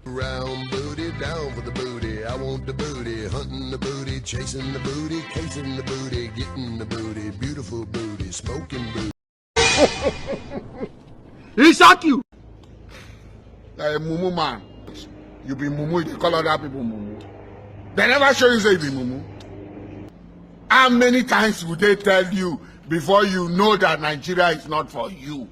Round booty, down for the booty. I want the booty, hunting the booty, chasing the booty, casing the booty, getting the booty, beautiful booty, smoking booty. He shock you. Like a mumu man. You be mumu, they call other people mumu. They never show you say you be mumu. How many times would they tell you before you know that Nigeria is not for you?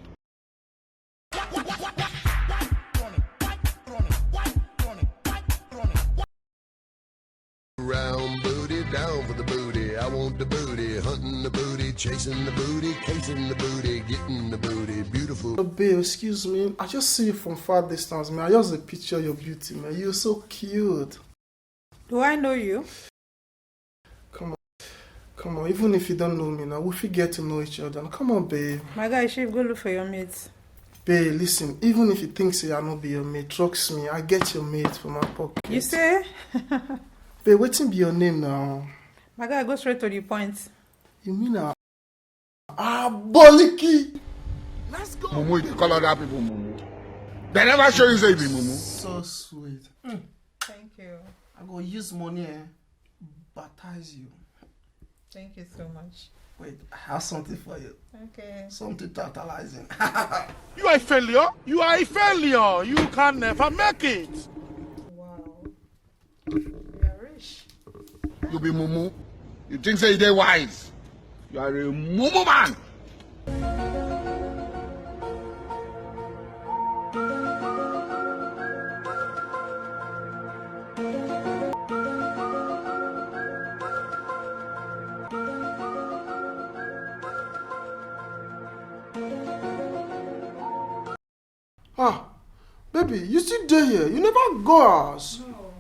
Round booty, down for the booty. I want the booty, hunting the booty, chasing the booty, casing the booty, getting the booty, beautiful. Babe, excuse me. I just see you from far distance, man. I just picture your beauty, man. You're so cute. Do I know you? Come on. Even if you don't know me now, we should get to know each other. Come on, babe. My guy, you should go look for your mates. Babe, listen. Even if you think say I not be your mate, trust me. I get your mate from my pocket. You say? Babe, what's be your name now? My guy, go straight to the point. You mean Boliki? Let's go. Mumu, they call other people mumu. They never show you say you be mumu. So sweet. Thank you. I go use money baptize you. Thank you so much. Wait, I have something for you. Okay. Something tantalizing. You are a failure. You are a failure. You can never make it. Wow. You are rich. You be mumu. You think say they wise. You are a mumu man. Baby, you still there here. You never go house. No.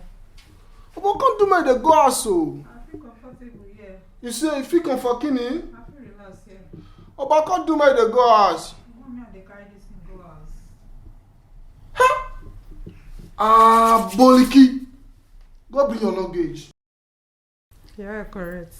But come do my the go house so. I feel comfortable here. You say if you can fucking in. I feel relaxed here. But come do my the go house. Mommy, they carry this in go house. Boliki. Go bring your luggage. Yeah, correct.